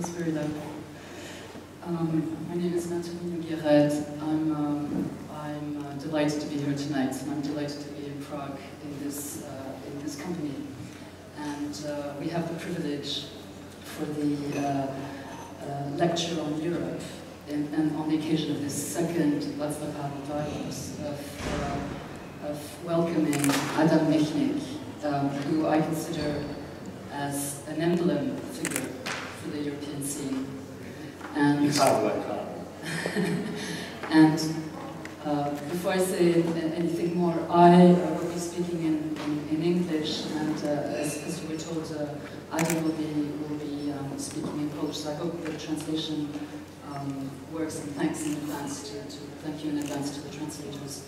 That's very loud. My name is Natalie Nougayrede. I'm delighted to be here tonight, and I'm delighted to be in Prague in this company. And we have the privilege for the lecture on Europe, and on the occasion of this second VÁCLAV HAVEL Dialogues, of welcoming Adam Michnik, who I consider as an emblem figure for the European scene. And, and before I say anything more, I will be speaking in English, and as you were told, Adam will be speaking in Polish. So I hope the translation works, and thanks in advance thank you in advance to the translators.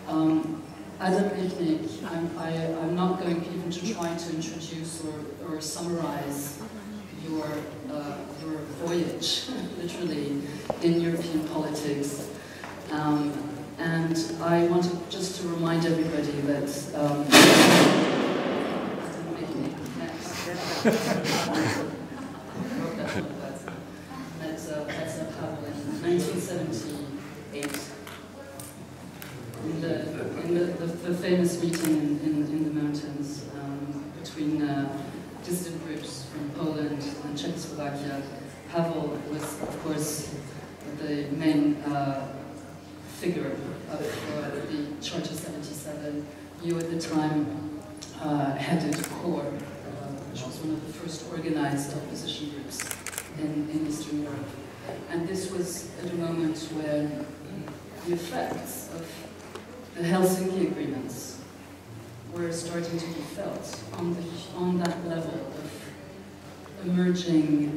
Adam Michnik, I'm not going even to try to introduce or summarize your voyage, literally, in European politics. And I wanted just to remind everybody that that's a HAVEL in 1978. In the famous meeting in the mountains between dissident groups from Poland and Czechoslovakia, HAVEL was, of course, the main figure of the Charter 77. You at the time headed CORE, which was one of the first organized opposition groups in Eastern Europe. And this was at a moment when the effects of the Helsinki agreements were starting to be felt on that level of emerging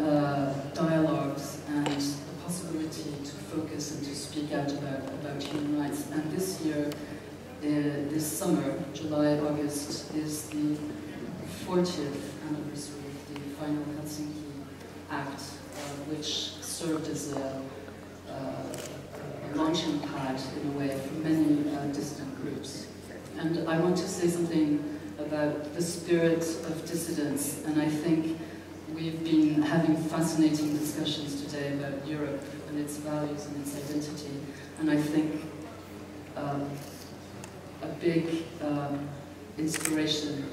dialogues and the possibility to focus and to speak out about human rights. And this year, this summer, July, August, is the 40th anniversary of the final Helsinki Act, which served as a launching pad, in a way, for many dissident groups. And I want to say something about the spirit of dissidence, and I think we've been having fascinating discussions today about Europe and its values and its identity, and I think a big inspiration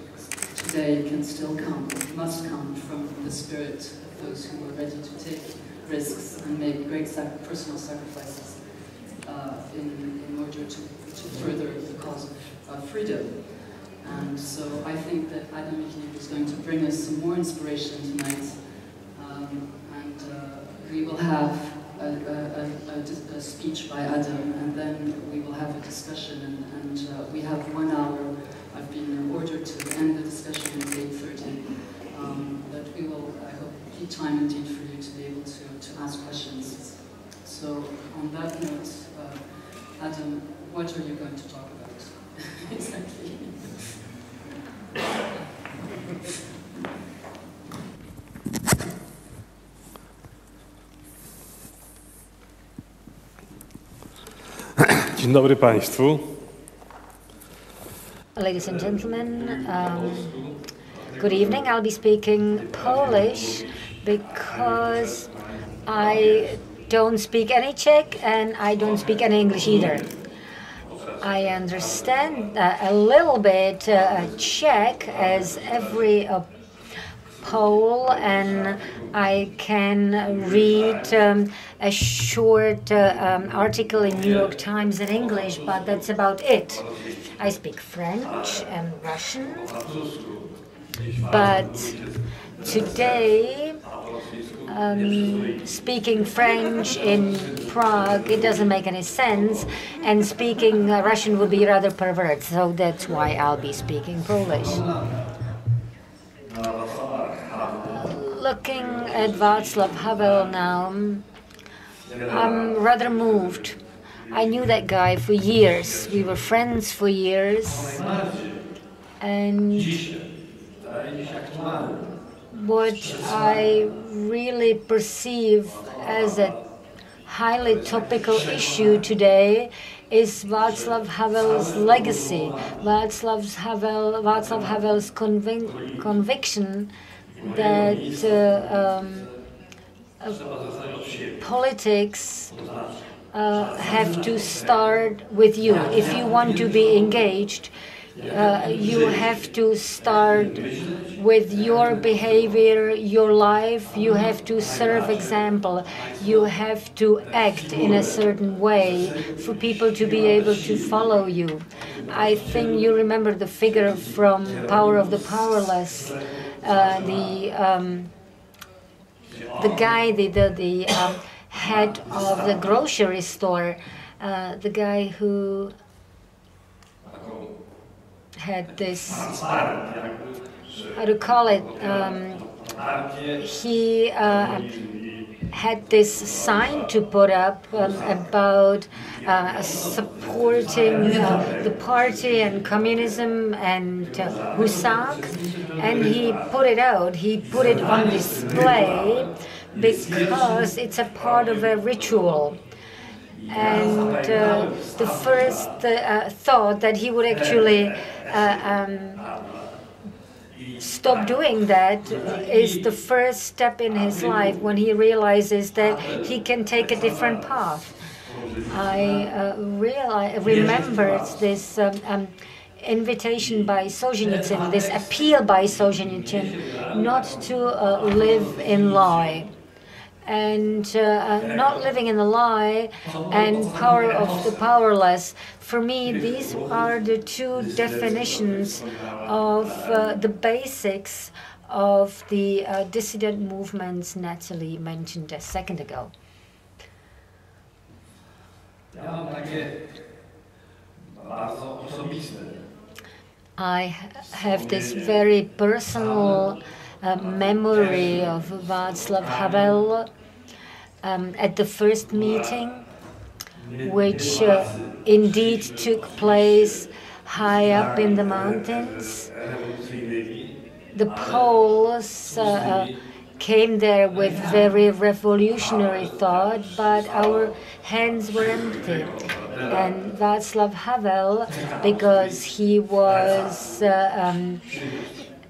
today can still come, must come from the spirit of those who are ready to take risks and make great personal sacrifices in order to further the cause of freedom. And so I think that Adam Michnik is going to bring us some more inspiration tonight, and we will have a speech by Adam, and then we will have a discussion, and we have 1 hour. I've been ordered to end the discussion at 8:30, but we will, I hope, keep time indeed for you to be able to ask questions. So on that note, Adam, what are you going to talk about? Exactly. Dzień dobry Państwu. Ladies and gentlemen, good evening. I'll be speaking Polish because I don't speak any Czech and I don't speak any English either. I understand a little bit Czech, as every Pole, and I can read a short article in New York Times in English, but that's about it. I speak French and Russian, but today, speaking French in Prague, it doesn't make any sense, and speaking Russian would be rather perverted, so that's why I'll be speaking Polish. Looking at Václav Havel now, I'm rather moved. I knew that guy for years. We were friends for years. And what I really perceive as a highly topical issue today is Václav Havel's legacy, Václav Havel's conviction that politics have to start with you. If you want to be engaged, you have to start with your behavior, your life. You have to serve example. You have to act in a certain way for people to be able to follow you. I think you remember the figure from Power of the Powerless, the guy, the head of the grocery store, the guy who had this, how to call it, he had this sign to put up about supporting the party and communism and Husak, and he put it out, he put it on display because it's a part of a ritual. And the first thought that he would actually stop doing that is the first step in his life when he realizes that he can take a different path. I remembered this invitation by Solzhenitsyn, this appeal by Solzhenitsyn not to live in lie. And not living in a lie and Power of the Powerless. For me, these are the two definitions of the basics of the dissident movements Natalie mentioned a second ago. I have this very personal memory of Václav Havel at the first meeting, which indeed took place high up in the mountains. The Poles came there with very revolutionary thought, but our hands were empty. And Václav Havel, because he was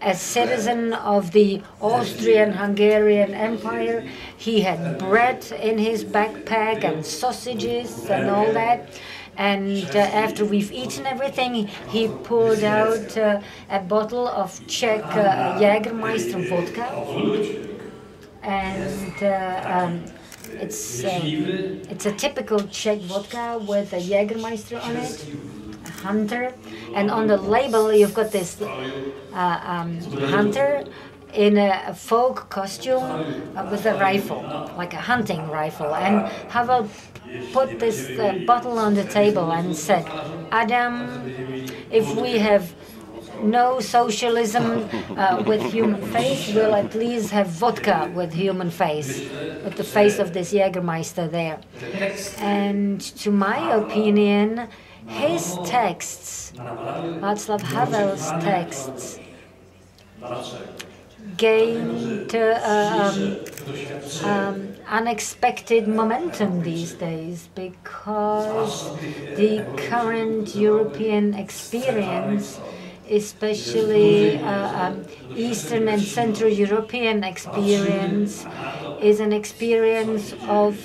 a citizen of the Austrian-Hungarian Empire, he had bread in his backpack and sausages and all that. And after we've eaten everything, he pulled out a bottle of Czech Jägermeister vodka. And it's a typical Czech vodka with a Jägermeister on it, a hunter. And on the label, you've got this hunter in a folk costume with a rifle, like a hunting rifle. And Havel put this bottle on the table and said, Adam, if we have no socialism with human face, we'll at least have vodka with human face, with the face of this Jägermeister there. And to my opinion, his texts, Václav Havel's texts, gained unexpected momentum these days because the current European experience, especially Eastern and Central European experience, is an experience of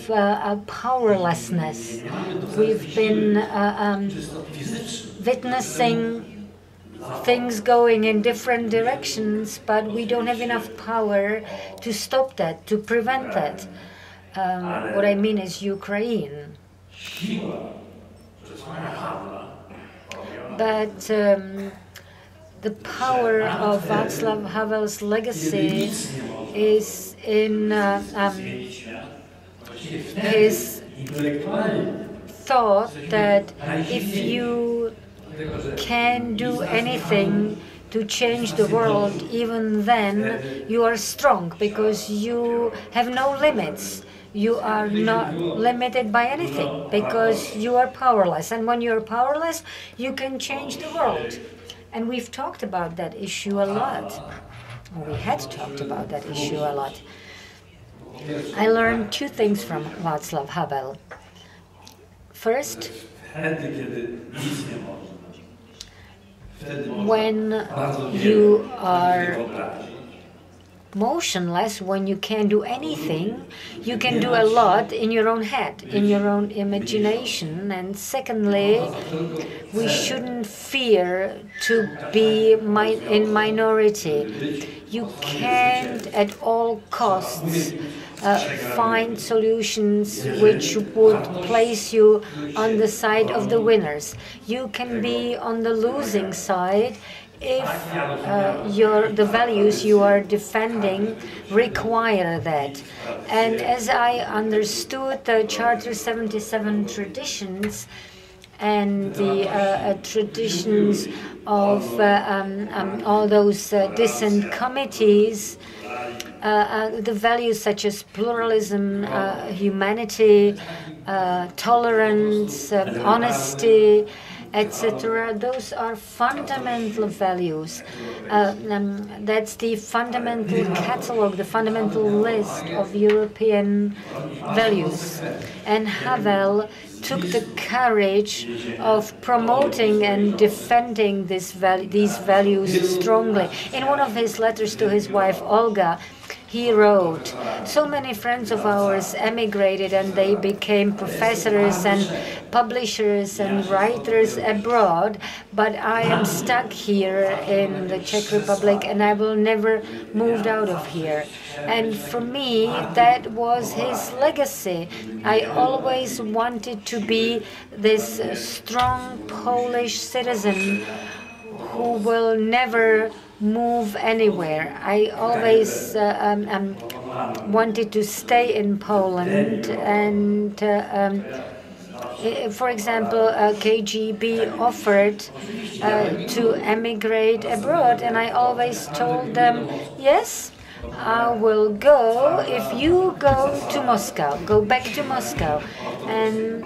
powerlessness. We've been witnessing things going in different directions, but we don't have enough power to stop that, to prevent that. What I mean is Ukraine. But the power of Václav Havel's legacy is in his thought that if you can do anything to change the world, even then you are strong because you have no limits. You are not limited by anything because you are powerless. And when you're powerless, you can change the world. And we've talked about that issue a lot. We had talked about that issue a lot. I learned two things from Václav Havel. First, when you are motionless when you can't do anything. You can do a lot in your own head, in your own imagination. And secondly, we shouldn't fear to be in minority. You can't at all costs find solutions which would place you on the side of the winners. You can be on the losing side if the values you are defending require that. And as I understood the Charter 77 traditions and the traditions of all those dissent committees, the values such as pluralism, humanity, tolerance, honesty, etc. Those are fundamental values. That's the fundamental catalog, the fundamental list of European values. And Havel took the courage of promoting and defending these values strongly. In one of his letters to his wife, Olga, he wrote, "So many friends of ours emigrated and they became professors and publishers and writers abroad, but I am stuck here in the Czech Republic and I will never move out of here." And for me, that was his legacy. I always wanted to be this strong Polish citizen who will never move anywhere. I always wanted to stay in Poland, and for example, KGB offered to emigrate abroad, and I always told them, yes, I will go if you go to Moscow, go back to Moscow. And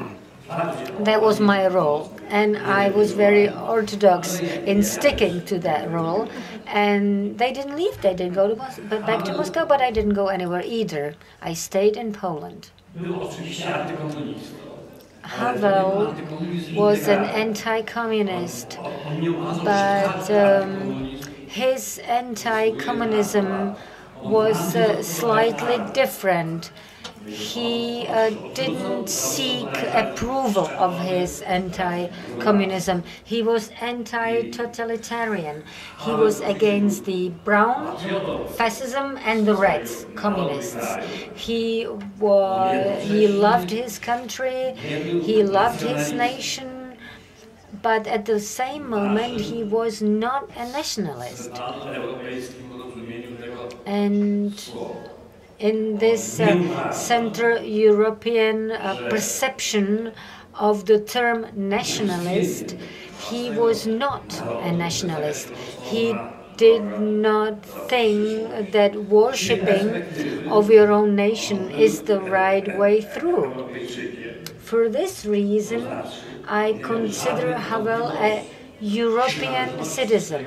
that was my role, and I was very orthodox in sticking to that role. And they didn't leave, they didn't go back to Moscow, but I didn't go anywhere either. I stayed in Poland. Havel was an anti-communist, but his anti-communism was slightly different. He didn't seek approval of his anti-communism. He was anti-totalitarian. He was against the brown fascism and the red communists. He loved his country, he loved his nation, but at the same moment he was not a nationalist. And in this Central European perception of the term nationalist, he was not a nationalist. He did not think that worshipping of your own nation is the right way through. For this reason, I consider Havel a European citizen.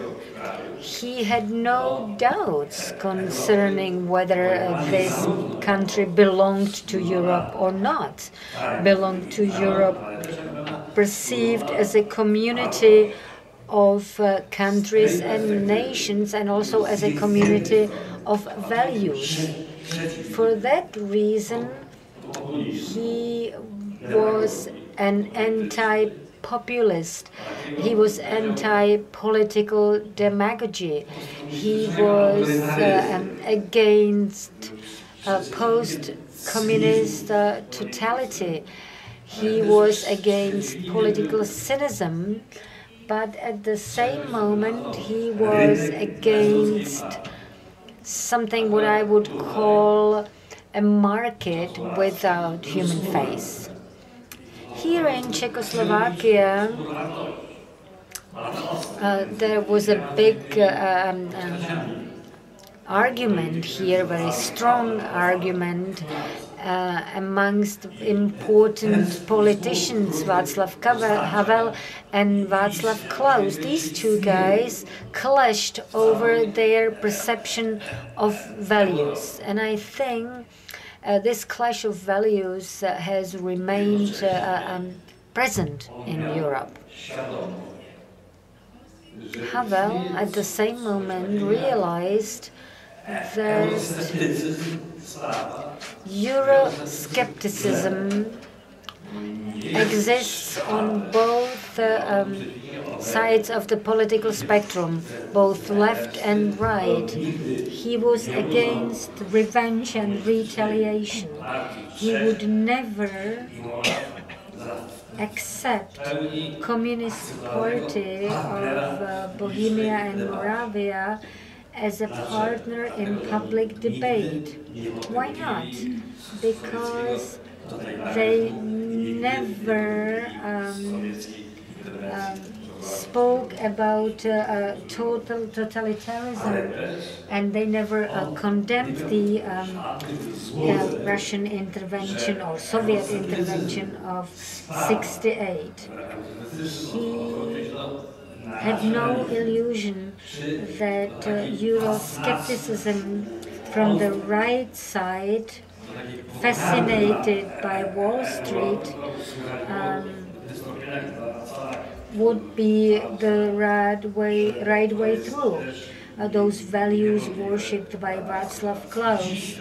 He had no doubts concerning whether this country belonged to Europe or not. Belonged to Europe, perceived as a community of countries and nations, and also as a community of values. For that reason, he was an anti-populist. He was anti-political demagogy. He was against post-communist totality. He was against political cynicism, but at the same moment he was against something what I would call a market without human face. Here in Czechoslovakia, there was a big argument here, very strong argument amongst important politicians, Václav Havel and Václav Klaus. These two guys clashed over their perception of values, and I think this clash of values has remained present in Europe. Havel, at the same moment, realized that Euroscepticism exists on both sides of the political spectrum, both left and right. He was against revenge and retaliation. He would never accept Communist Party of Bohemia and Moravia as a partner in public debate. Why not? Because they never spoke about totalitarianism, and they never condemned the Russian intervention or Soviet intervention of '68. He had no illusion that Euroscepticism from the right side, fascinated by Wall Street, would be the right way through. Those values worshipped by Václav Klaus.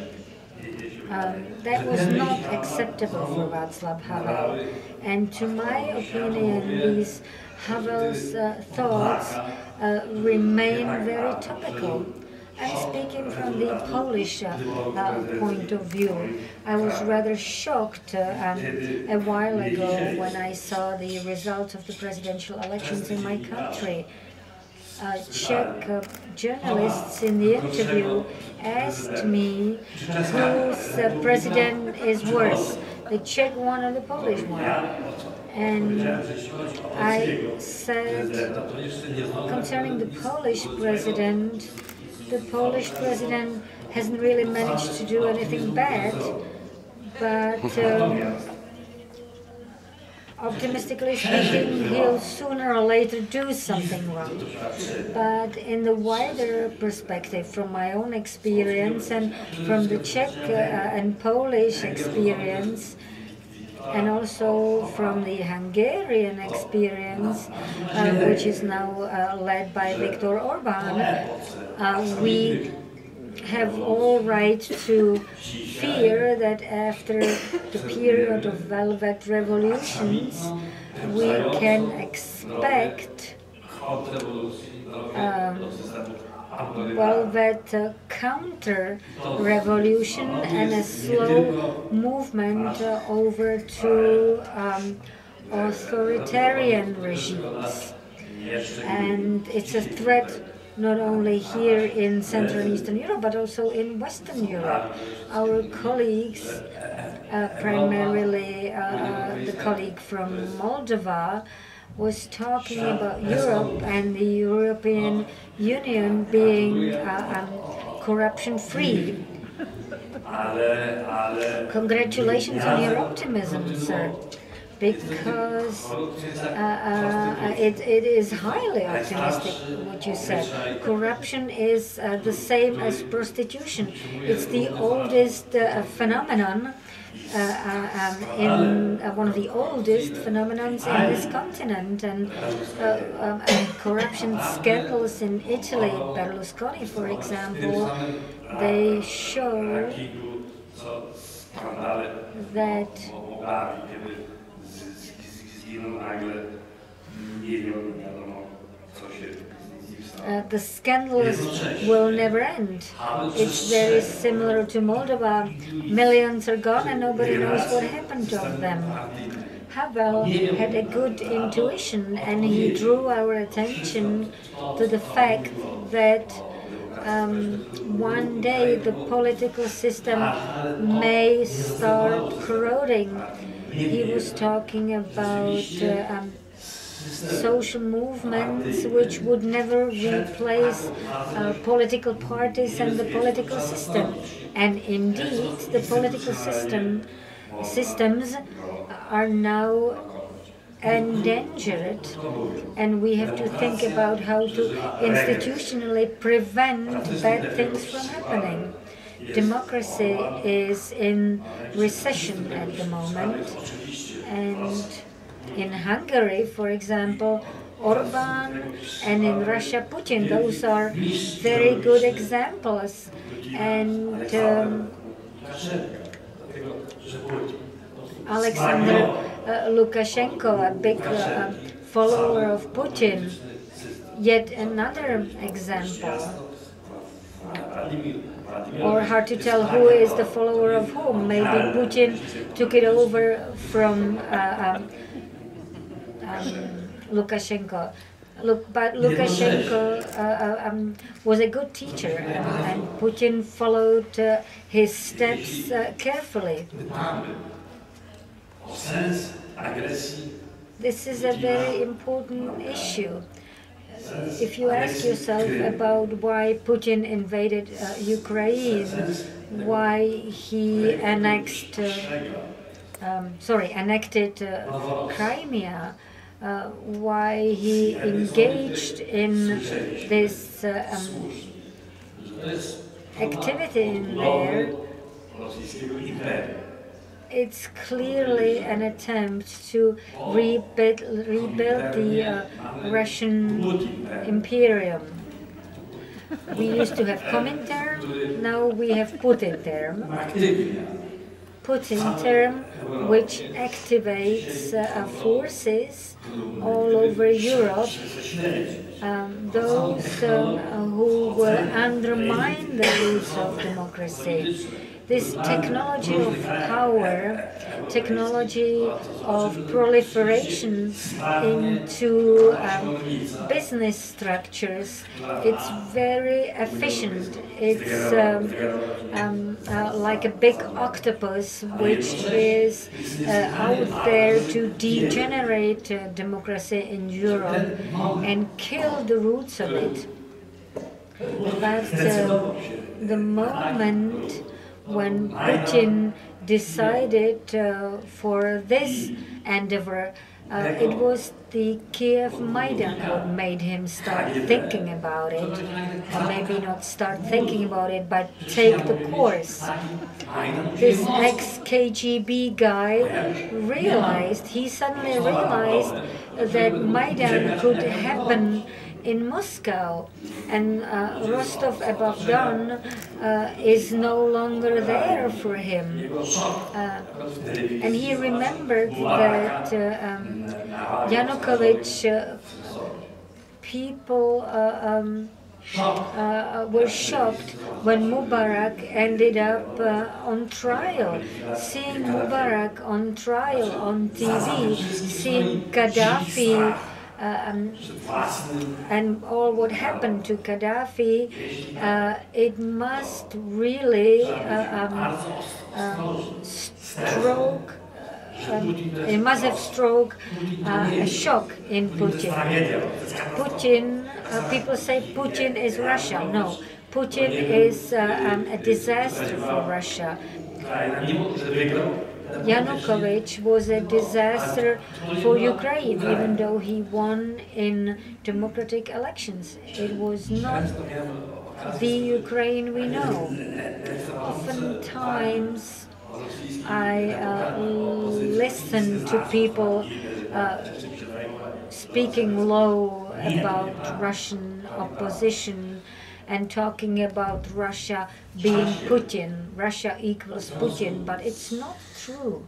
That was not acceptable for Václav Havel. And to my opinion, these Havel's thoughts remain very topical. I'm speaking from the Polish point of view. I was rather shocked a while ago when I saw the results of the presidential elections in my country. Czech journalists in the interview asked me whose president is worse, the Czech one or the Polish one. And I said, concerning the Polish president hasn't really managed to do anything bad, but optimistically speaking, he'll sooner or later do something wrong. But in the wider perspective, from my own experience and from the Czech and Polish experience, and also from the Hungarian experience, which is now led by Viktor Orbán, we have all right to fear that after the period of velvet revolutions, we can expect velvet counter-revolution and a slow movement over to authoritarian regimes. And it's a threat not only here in Central and Eastern Europe, but also in Western Europe. Our colleagues, primarily the colleague from Moldova, was talking about Europe and the European Union being corruption-free. Congratulations on your optimism, sir, because it is highly optimistic what you said. Corruption is the same as prostitution. It's the oldest phenomenon, one of the oldest phenomena in this continent, and corruption scandals in Italy, Berlusconi, for example, they show that the scandals will never end. It's very similar to Moldova. Millions are gone and nobody knows what happened to them. Havel had a good intuition, and he drew our attention to the fact that one day the political system may start corroding. He was talking about social movements which would never replace political parties and the political system. And indeed, the political systems are now endangered, and we have to think about how to institutionally prevent bad things from happening. Democracy is in recession at the moment, and in Hungary, for example, Orban, and in Russia, Putin. Those are very good examples. And Alexander Lukashenko, a big follower of Putin, yet another example. Or hard to tell who is the follower of whom. Maybe Putin took it over from Lukashenko. But Lukashenko was a good teacher, and Putin followed his steps carefully. This is a very important issue. If you ask yourself about why Putin invaded Ukraine, why he annexed Crimea, why he engaged in this activity in there, it's clearly an attempt to rebuild the Russian imperium. We used to have Comintern, now we have Putin term. Putin term, which activates forces all over Europe, those who will undermine the roots of democracy. This technology of power, technology of proliferation into business structures, it's very efficient. It's like a big octopus which is out there to degenerate democracy in Europe and kill the roots of it. But the moment when Putin decided for this endeavor, it was the Kiev Maidan what made him start thinking about it. Or maybe not start thinking about it, but take the course. This ex-KGB guy he suddenly realized that Maidan could happen in Moscow, and Rostov-on-Don is no longer there for him. And he remembered that Yanukovych people were shocked when Mubarak ended up on trial. Seeing Mubarak on trial on TV, seeing Gaddafi and all what happened to Gaddafi, it must really it must have struck a shock in Putin. People say Putin is Russia. No, Putin is a disaster for Russia. Yanukovych was a disaster for Ukraine, even though he won in democratic elections. It was not the Ukraine we know. Oftentimes, I listen to people speaking low about Russian opposition and talking about Russia being Putin, Russia equals Putin, but it's not true.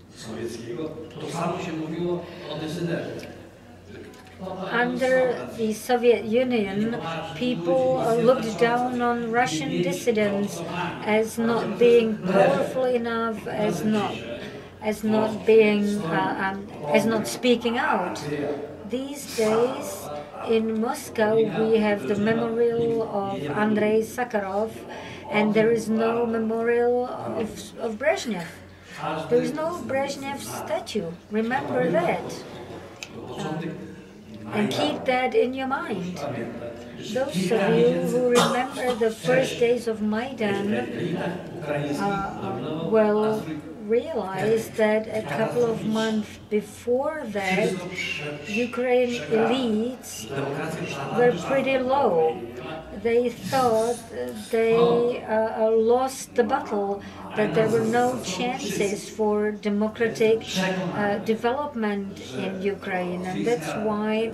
Under the Soviet Union, people looked down on Russian dissidents as not being powerful enough, as not speaking out. These days, in Moscow, we have the memorial of Andrei Sakharov, and there is no memorial of Brezhnev. There is no Brezhnev statue. Remember that. And keep that in your mind. Those of you who remember the first days of Maidan, well, realized that a couple of months before that, Ukraine elites were pretty low. They thought they lost the battle, that there were no chances for democratic development in Ukraine, and that's why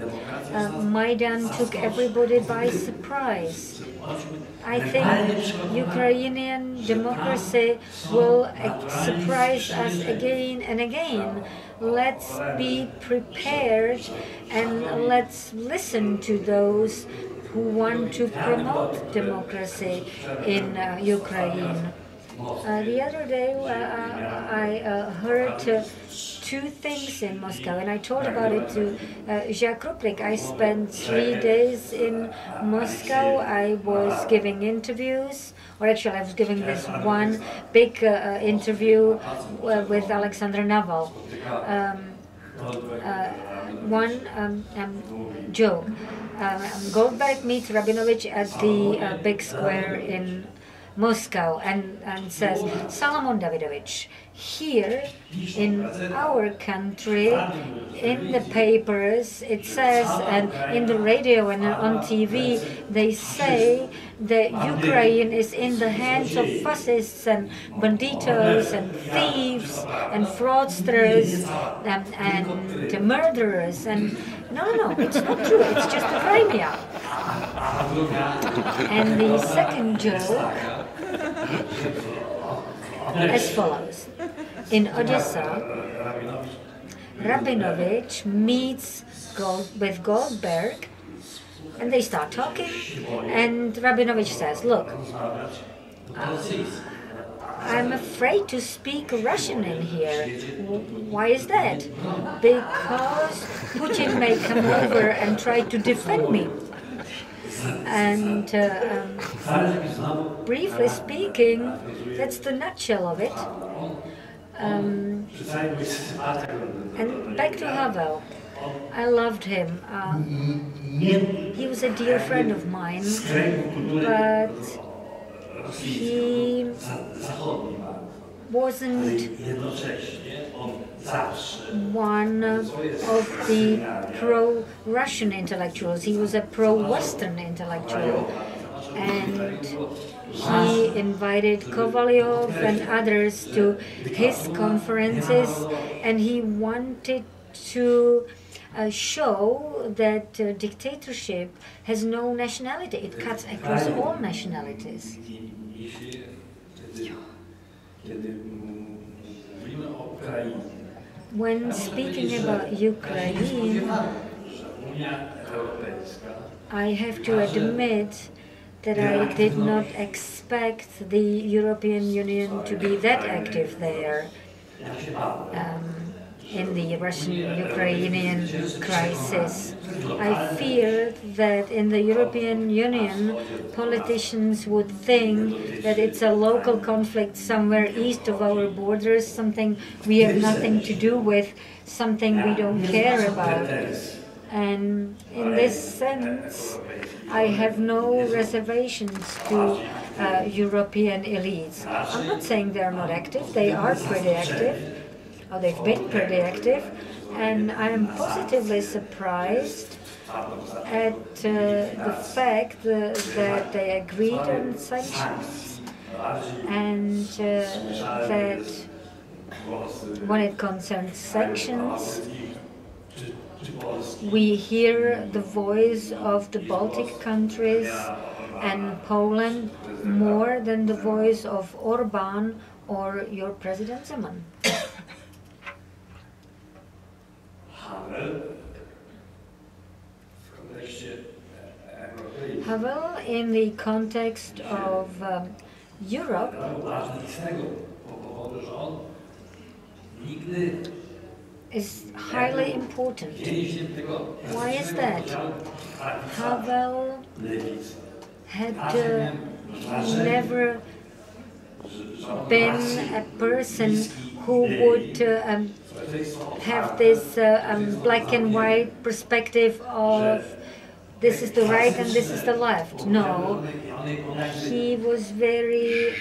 Maidan took everybody by surprise. I think Ukrainian democracy will surprise us again and again. Let's be prepared and let's listen to those who want to promote democracy in Ukraine. The other day I heard two things in Moscow, and I told about it to Jacques Ruplik. I spent 3 days in Moscow. I was giving interviews, or actually I was giving this one big interview with Alexander Naval. Joke. Goldberg meets Rabinovich at the big square in Moscow and says, Solomon Davidovich, here in our country, in the papers, it says, and in the radio and on TV, they say that Ukraine is in the hands of fascists and banditos and thieves and fraudsters and murderers. And no, it's not true. It's just the Crimea. And the second joke, as follows. In Odessa, Rabinovich meets with Goldberg, and they start talking, and Rabinovich says, look, I'm afraid to speak Russian in here. Why is that? Because Putin may come over and try to defend me. And briefly speaking, that's the nutshell of it. And back to Havel. I loved him. He was a dear friend of mine, but he wasn't one of the pro-Russian intellectuals. He was a pro-Western intellectual. And he invited Kovalyov and others to his conferences, and he wanted to show that dictatorship has no nationality. It cuts across all nationalities. When speaking about Ukraine, I have to admit that I did not expect the European Union to be that active there in the Russian-Ukrainian crisis. I feared that in the European Union, politicians would think that it's a local conflict somewhere east of our borders, something we have nothing to do with, something we don't care about. And in this sense, I have no reservations to European elites. I'm not saying they're not active, they are pretty active. Oh, they've been pretty active, and I am positively surprised at the fact that they agreed on sanctions, and that when it concerns sanctions, we hear the voice of the Baltic countries and Poland more than the voice of Orban or your President Zeman. Havel, in the context of Europe, is highly important. Why is that? Havel had never been a person who would have this black and white perspective of this is the right and this is the left. No, he was very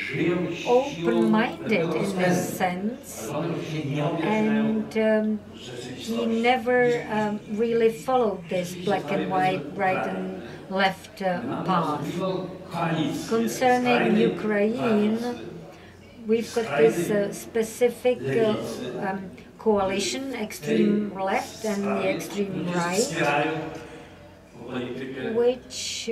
open-minded in this sense, and he never really followed this black and white, right and left path. Concerning Ukraine, we've got this specific coalition, extreme left and the extreme right, which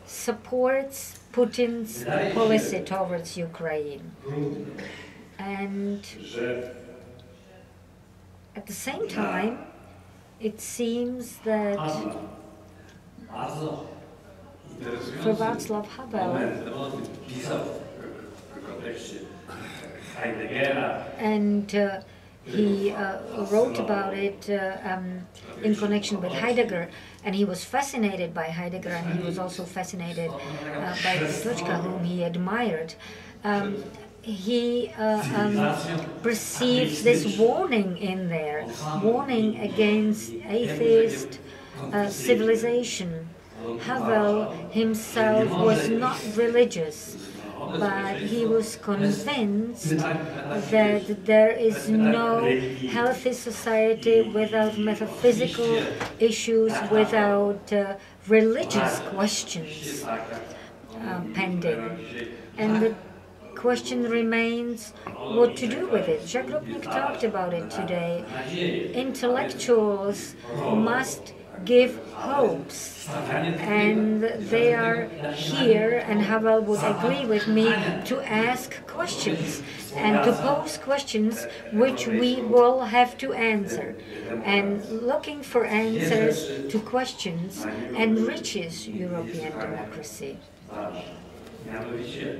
supports Putin's policy towards Ukraine. And at the same time, it seems that for Václav Havel, and he wrote about it in connection with Heidegger, and he was fascinated by Heidegger, and he was also fascinated by Petočka, whom he admired. He perceived this warning in there, warning against atheist civilization. Havel himself was not religious, but he was convinced that there is no healthy society without metaphysical issues, without religious questions pending. And the question remains what to do with it. Jacques Rupnik talked about it today. Intellectuals must give hopes, and they are here, and Havel would agree with me, to ask questions and to pose questions which we will have to answer. And looking for answers to questions enriches European democracy.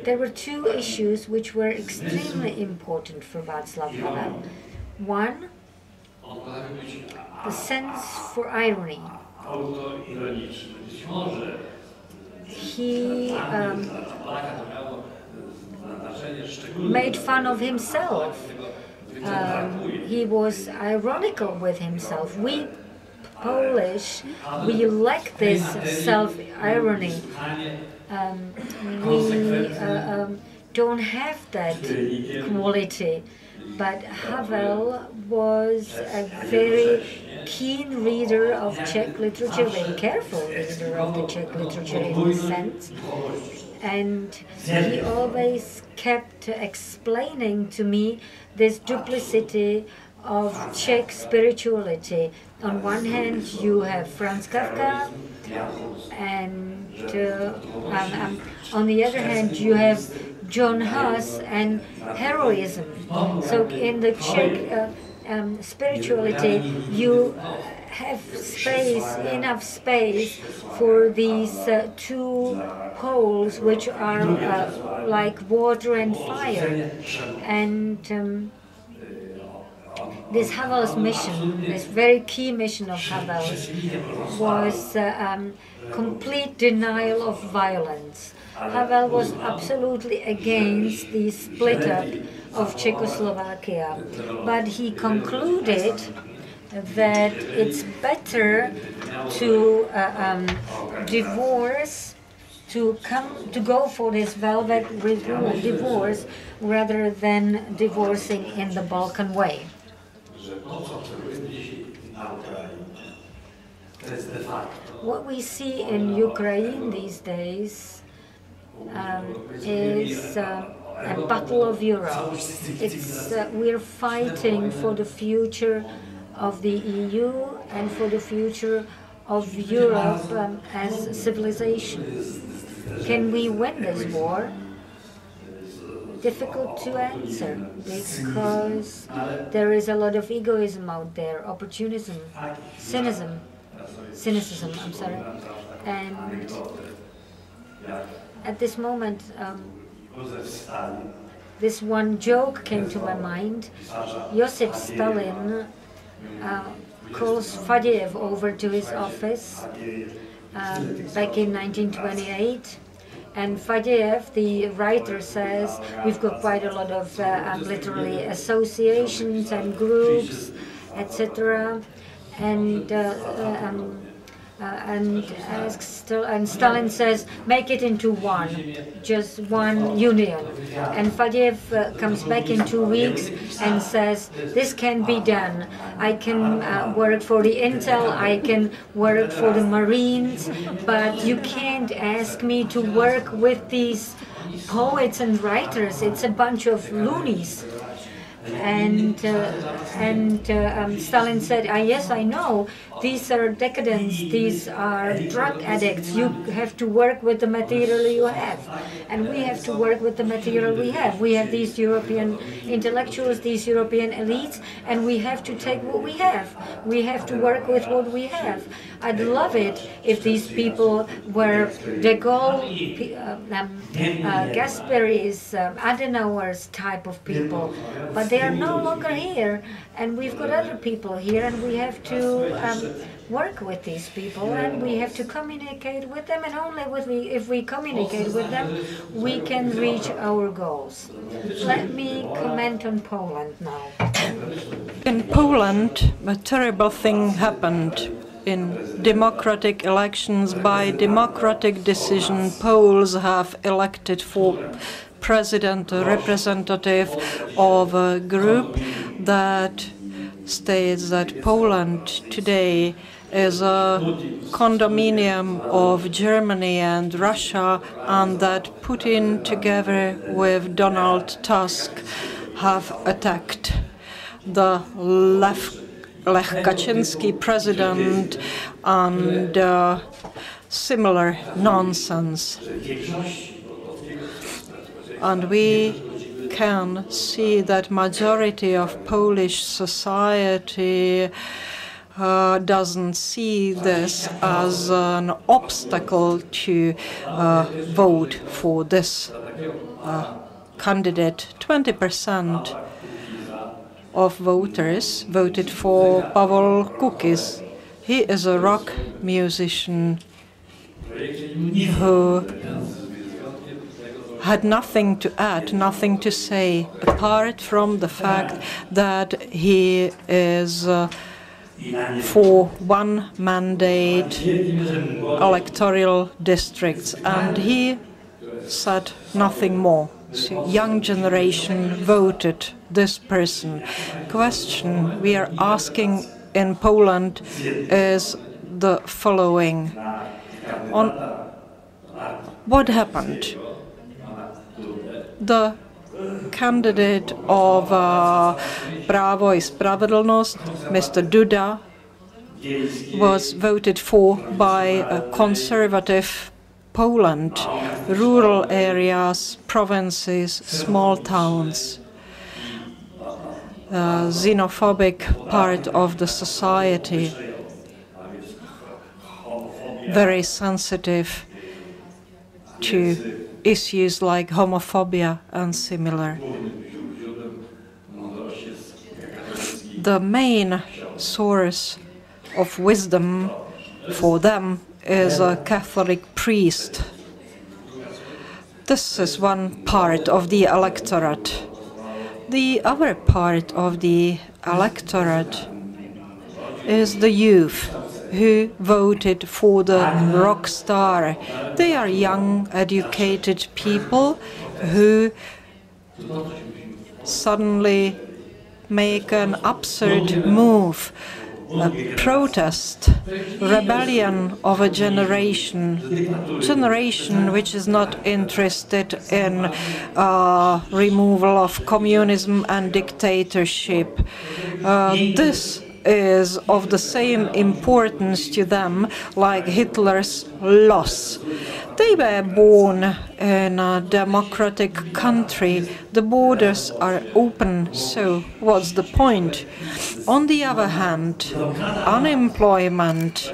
There were two issues which were extremely important for Václav Havel. One, the sense for irony. He made fun of himself. He was ironical with himself. We Polish, we lack this self-irony. We don't have that quality. But Havel was a very keen reader of Czech literature, very careful reader of the Czech literature in this sense. And he always kept explaining to me this duplicity of Czech spirituality. On one hand, you have Franz Kafka, and on the other hand, you have John Huss and heroism. So in the Czech spirituality, you have space, enough space for these two poles, which are like water and fire. And this Havel's mission, this very key mission of Havel's, was complete denial of violence. Havel was absolutely against the split up of Czechoslovakia, but he concluded that it's better to divorce, to go for this velvet divorce rather than divorcing in the Balkan way. What we see in Ukraine these days is a battle of Europe. We're fighting for the future of the EU and for the future of Europe as civilization. Can we win this war? Difficult to answer, because there is a lot of egoism out there, opportunism, cynicism, I'm sorry. And at this moment, this one joke came to my mind. Joseph Stalin calls Faddeev over to his office back in 1928. And Faddeev, the writer, says, we've got quite a lot of literally associations and groups, etc. And and Stalin says, make it into one, just one union. And Faddeev comes back in 2 weeks and says, this can be done. I can work for the Intel, I can work for the Marines, but you can't ask me to work with these poets and writers. It's a bunch of loonies. And Stalin said, yes, I know, these are decadents, these are drug addicts, you have to work with the material you have, and we have to work with the material we have. We have these European intellectuals, these European elites, and we have to take what we have. We have to work with what we have. I'd love it if these people were De Gaulle, Gasperi's, Adenauer's type of people, but they are no longer here, and we've got other people here, and we have to work with these people, and we have to communicate with them, and only if we communicate with them, we can reach our goals. Let me comment on Poland now. In Poland, a terrible thing happened. In democratic elections, by democratic decision, Poles have elected for president, a representative of a group that states that Poland today is a condominium of Germany and Russia, and that Putin, together with Donald Tusk, have attacked the Lech Kaczynski president and similar nonsense. And we can see that majority of Polish society doesn't see this as an obstacle to vote for this candidate. 20% of voters voted for Paweł Kukiz. He is a rock musician who had nothing to add, nothing to say, apart from the fact that he is for one mandate electoral districts, and he said nothing more. So young generation voted this person. Question we are asking in Poland is the following. On what happened? The candidate of Prawo I Sprawiedlność, Mr. Duda, was voted for by a conservative Poland, rural areas, provinces, small towns, xenophobic part of the society, very sensitive to issues like homophobia and similar. The main source of wisdom for them is a Catholic priest. This is one part of the electorate. The other part of the electorate is the youth who voted for the rock star. They are young, educated people who suddenly make an absurd move, a protest, rebellion of a generation which is not interested in removal of communism and dictatorship. This is of the same importance to them like Hitler's loss. They were born in a democratic country. The borders are open, so what's the point? On the other hand, unemployment,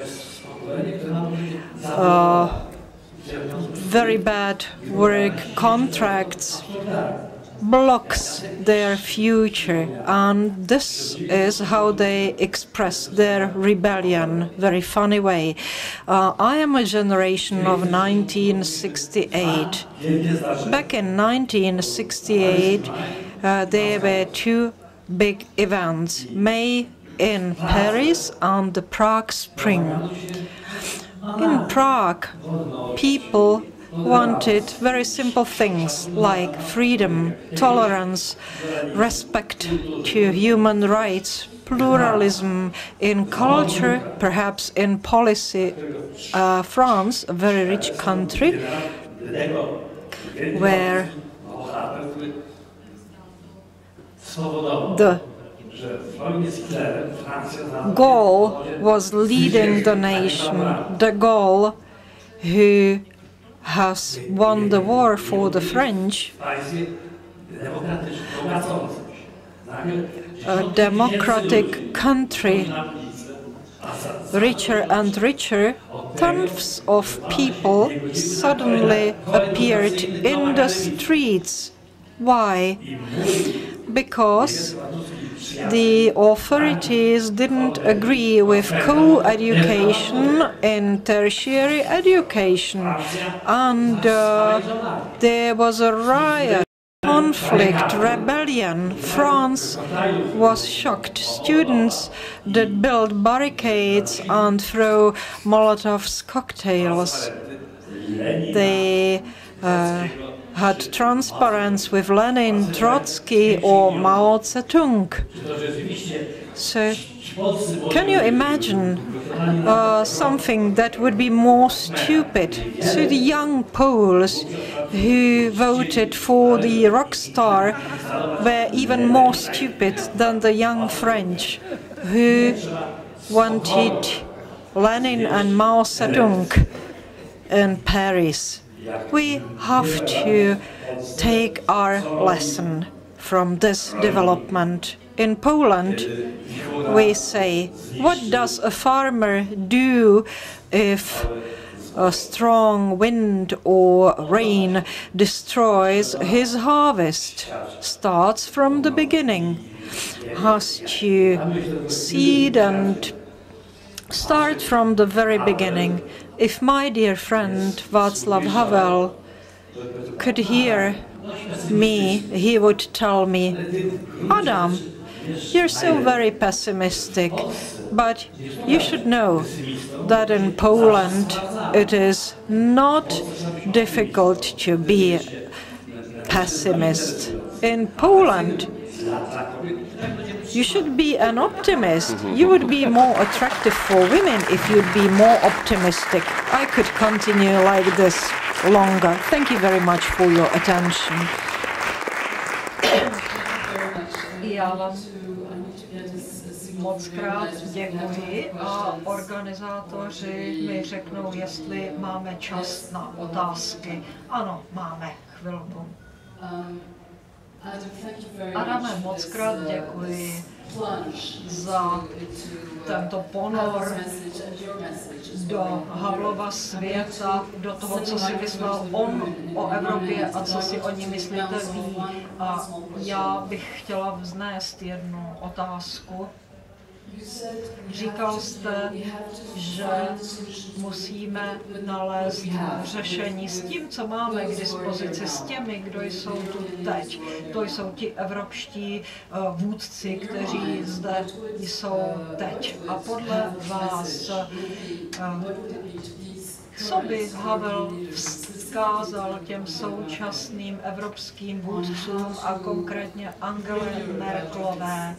very bad work contracts, blocks their future, and this is how they express their rebellion. Very funny way. I am a generation of 1968. Back in 1968, there were two big events, May in Paris and the Prague Spring. In Prague, people wanted very simple things like freedom, tolerance, respect to human rights, pluralism in culture, perhaps in policy. France, a very rich country, where the Gaulle was leading the nation, de Gaulle, who has won the war for the French, a democratic country, richer and richer, tons of people suddenly appeared in the streets. Why? Because the authorities didn't agree with co-education in tertiary education, and there was a riot, conflict, rebellion. France was shocked. Students that built barricades and throw Molotov's cocktails. They had transparents with Lenin, Trotsky or Mao Zedong. So, can you imagine something that would be more stupid? So the young Poles who voted for the rock star were even more stupid than the young French who wanted Lenin and Mao Zedong in Paris. We have to take our lesson from this development. In Poland, we say, what does a farmer do if a strong wind or rain destroys his harvest? Starts from the beginning. Has to seed and start from the very beginning. If my dear friend Václav Havel could hear me, he would tell me, Adam, you're so very pessimistic, but you should know that in Poland it is not difficult to be a pessimist. In Poland, you should be an optimist. You would be more attractive for women if you'd be more optimistic. I could continue like this longer. Thank you very much for your attention. Já vám moc krát děkuji a organizátoři mi řeknou, jestli máme čas na otázky. Ano, máme chvilku. Adame, moc krát děkuji za tento ponor do Havlova světa, do toho, co si myslel on o Evropě a co si o ní myslíte vy. A já bych chtěla vznést jednu otázku. Říkal jste, že musíme nalézt řešení s tím, co máme k dispozici, s těmi, kdo jsou tu teď. To jsou ti evropští vůdci, kteří zde jsou teď. A podle vás, co by Havel vzkázal těm současným evropským vůdcům a konkrétně Angele Merkelové,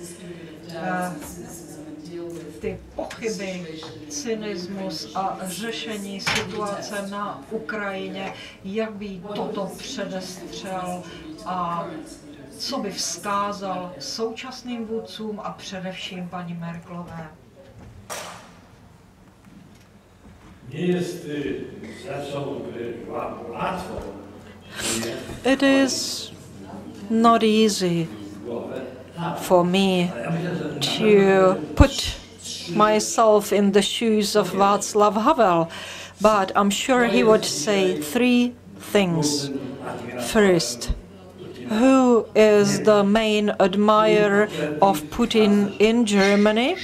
ty pochyby, cynismus a řešení situace na Ukrajině, jak by toto předestřel a co by vzkázal současným vůdcům a především paní Merkelové? It is not easy for me to put myself in the shoes of Václav Havel, but I'm sure he would say three things. First, who is the main admirer of Putin in Germany?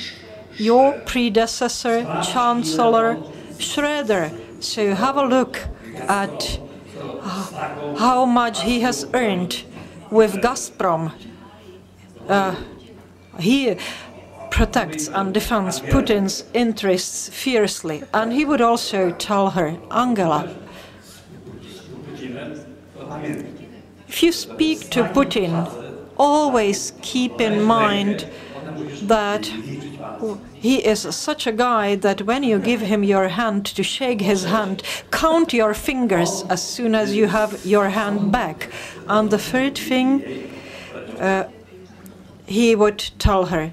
Your predecessor, Chancellor Schröder. So have a look at how much he has earned with Gazprom. protects and defends Putin's interests fiercely. And he would also tell her, Angela, if you speak to Putin, always keep in mind that he is such a guy that when you give him your hand to shake his hand, count your fingers as soon as you have your hand back. And the third thing he would tell her,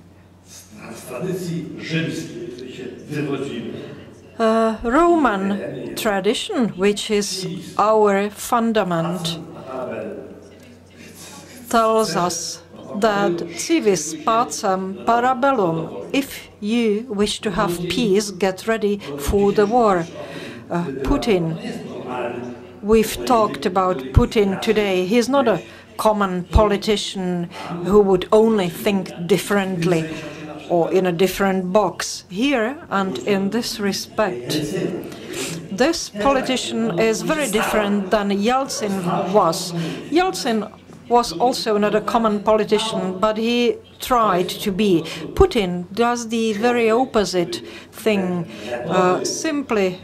Roman tradition, which is our fundament, tells us that civis pacem para bellum. If you wish to have peace, get ready for the war. Putin, we've talked about Putin today. He's not a common politician who would only think differently or in a different box. Here and in this respect, this politician is very different than Yeltsin was. Yeltsin was also not a common politician, but he tried to be. Putin does the very opposite thing. Simply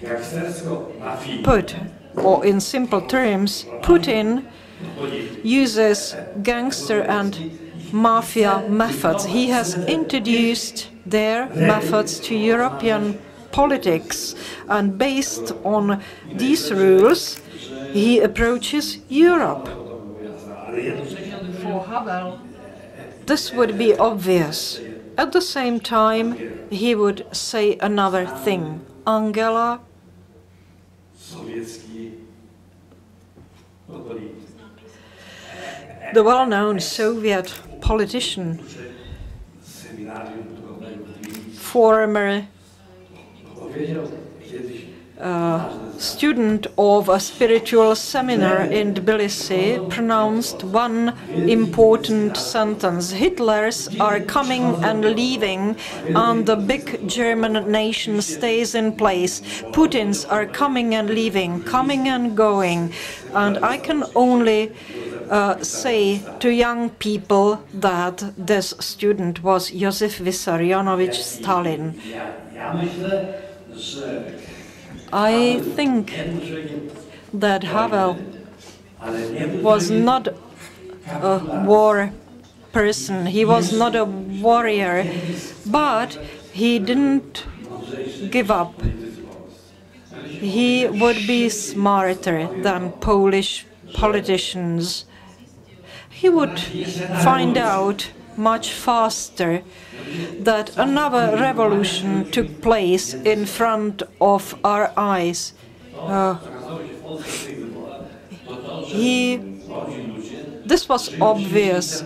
put, or in simple terms, Putin uses gangster and mafia methods. He has introduced their methods to European politics, and based on these rules, he approaches Europe. For Havel, this would be obvious. At the same time, he would say another thing. Angela, the well-known Soviet politician, former student of a spiritual seminar in Tbilisi, pronounced one important sentence. Hitlers are coming and leaving, and the big German nation stays in place. Putins are coming and leaving, coming and going. And I can only say to young people that this student was Joseph Vissarionovich Stalin. I think that Havel was not a war person, he was not a warrior, but he didn't give up. He would be smarter than Polish politicians. He would find out much faster that another revolution took place in front of our eyes. This was obvious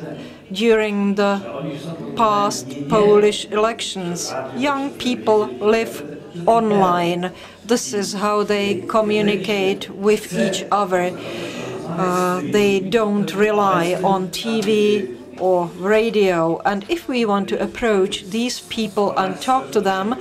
during the past Polish elections. Young people live online. This is how they communicate with each other. They don't rely on TV or radio, and if we want to approach these people and talk to them,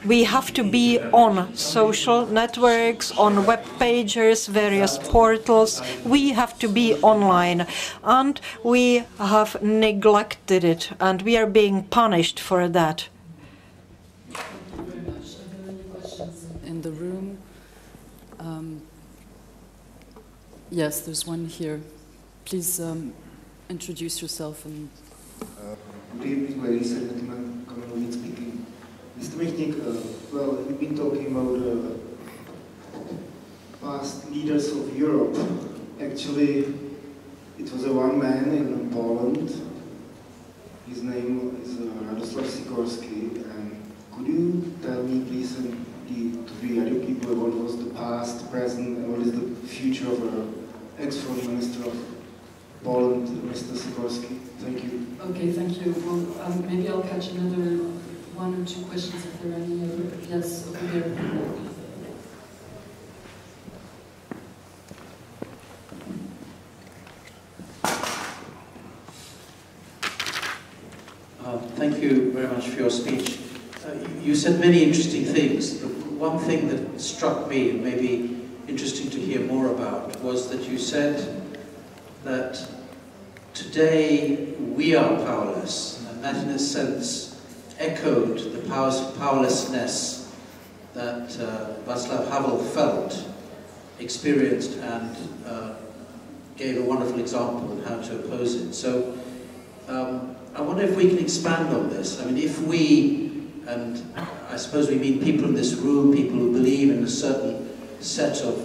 we have to be on social networks, on web pages, various portals. We have to be online, and we have neglected it, and we are being punished for that. In the room, yes, there's one here. Please introduce yourself. And good evening, ladies and gentlemen. Commonwealth speaking. Mr. Michnik, well, we've been talking about past leaders of Europe. Actually, it was a one man in Poland. His name is Radoslav Sikorski. And could you tell me, please, to the other people, what was the past, present, and what is the future of our ex-foreign minister of Poland, Mr. Sikorski? Thank you. okay, thank you. Well, maybe I'll catch another one or two questions if there are any other. Yes, over here. Thank you very much for your speech. You said many interesting things. The one thing that struck me, and maybe interesting to hear more about, was that you said that today we are powerless. And I and that in a sense echoed the powerlessness that Václav Havel felt, experienced, and gave a wonderful example on how to oppose it. So I wonder if we can expand on this. I mean, if we, and I suppose we mean people in this room, people who believe in a certain set of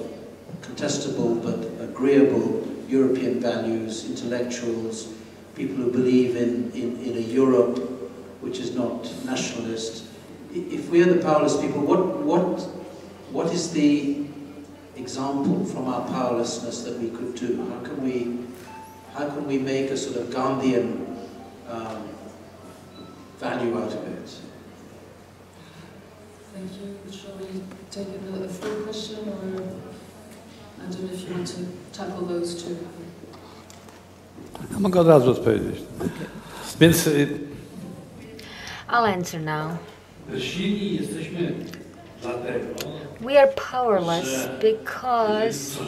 contestable but agreeable European values, intellectuals, people who believe in a Europe which is not nationalist. If we are the powerless people, what is the example from our powerlessness that we could do? How can we make a sort of Gandhian value out of it? Thank you. Shall we take a full question, or I don't know if you want to tackle those two? Mogę od razu odpowiedzieć. Więc I'll answer now. silni jesteśmy dlatego, We are powerless because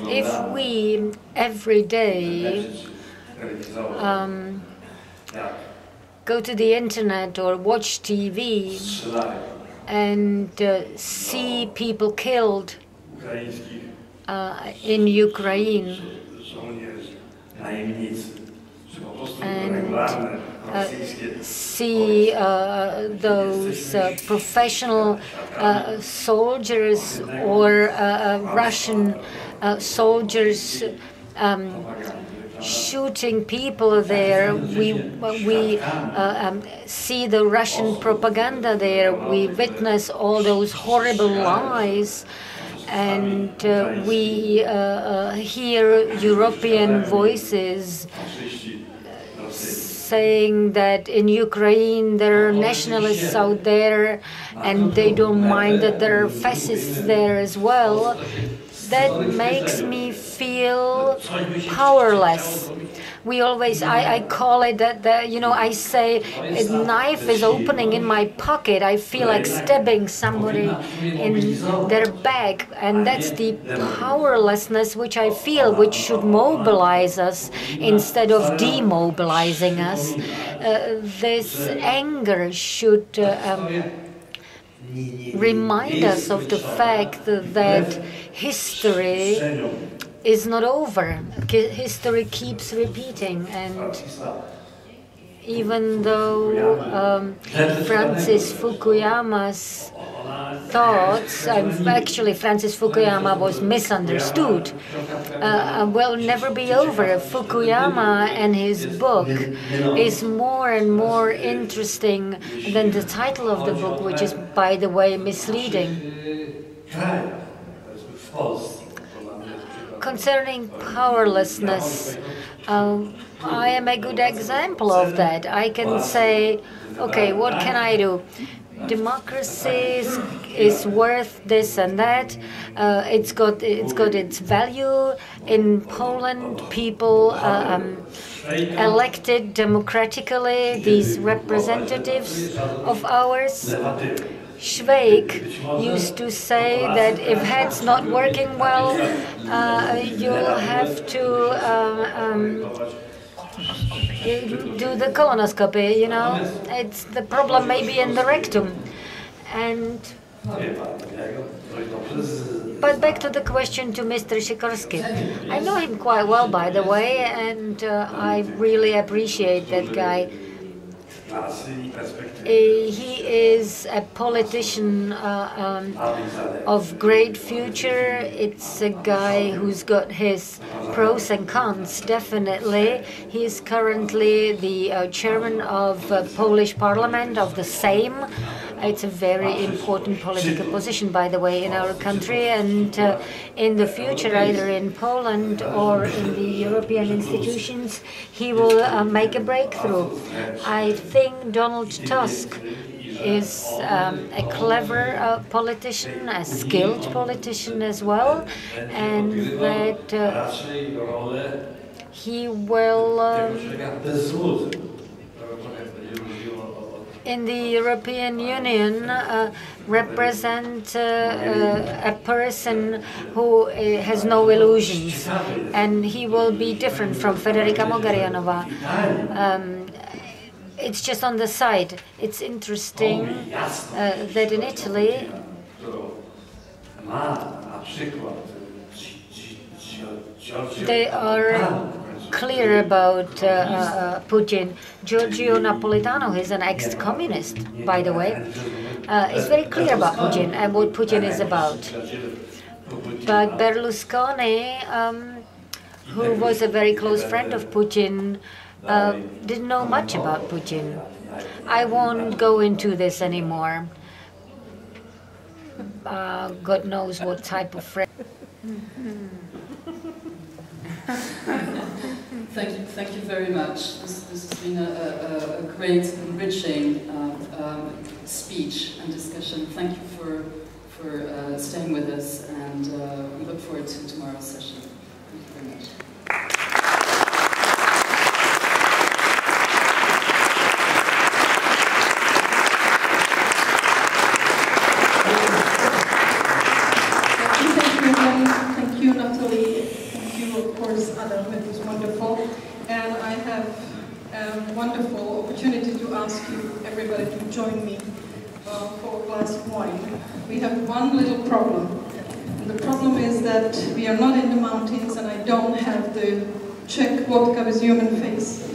if we every day go to the internet or watch TV and see people killed in Ukraine and see those professional soldiers or Russian soldiers shooting people there. We see the Russian propaganda there. We witness all those horrible lies, and we hear European voices saying that in Ukraine there are nationalists out there and they don't mind that there are fascists there as well. That makes me feel powerless. We always, I call it that, you know, I say a knife is opening in my pocket. I feel like stabbing somebody in their back. And that's the powerlessness which I feel, which should mobilize us instead of demobilizing us. This anger should remind us of the fact that history is not over. History keeps repeating, and even though Francis Fukuyama's thoughts, actually Francis Fukuyama was misunderstood, will never be over. Fukuyama and his book is more and more interesting than the title of the book, which is, by the way, misleading. Concerning powerlessness, I am a good example of that. I can say, okay, what can I do? Democracy is worth this and that. It's got its value. In Poland, people elected democratically these representatives of ours. Schweik used to say that if head's not working well, you'll have to do the colonoscopy, you know. It's the problem maybe in the rectum. And but back to the question to Mr. Sikorski. I know him quite well, by the way, and I really appreciate that guy. He is a politician of great future. It's a guy who's got his pros and cons, definitely. He is currently the chairman of Polish Parliament, of the Sejm. It's a very important political position, by the way, in our country, and in the future, either in Poland or in the European institutions, he will make a breakthrough. I think Donald Tusk is a clever politician, a skilled politician as well, and that he will in the European Union represent a person who has no illusions, and he will be different from Federica Mogheryanova. It's just on the side. It's interesting that in Italy they are clear about Putin. Giorgio Napolitano is an ex-communist, by the way. Is very clear about Putin and what Putin is about. But Berlusconi, who was a very close friend of Putin, didn't know much about Putin. I won't go into this anymore. God knows what type of friend. Thank you very much. This has been a great, enriching speech and discussion. Thank you for staying with us, and we look forward to tomorrow's session. Thank you very much. Thank you, Natalie. Thank you, of course, Adam. It was wonderful. And I have a wonderful opportunity to ask you, everybody, to join me for a glass of wine. We have one little problem. And the problem is that we are not in the mountains, and I don't have the Czech vodka with human face.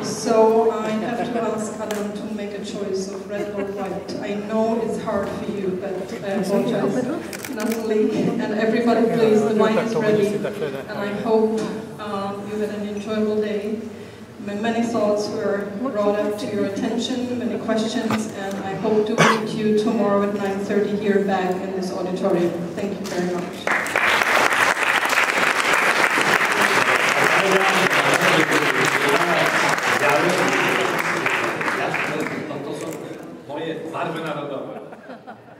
So I have to ask Adam to make a choice of red or white. I know it's hard for you, but I apologize. Natalie and everybody, please, the wine is ready. And I hope you had an enjoyable day. Many thoughts were brought up to your attention, many questions, and I hope to meet you tomorrow at 9:30 here back in this auditorium. Thank you very much. Moje barwy narodowe.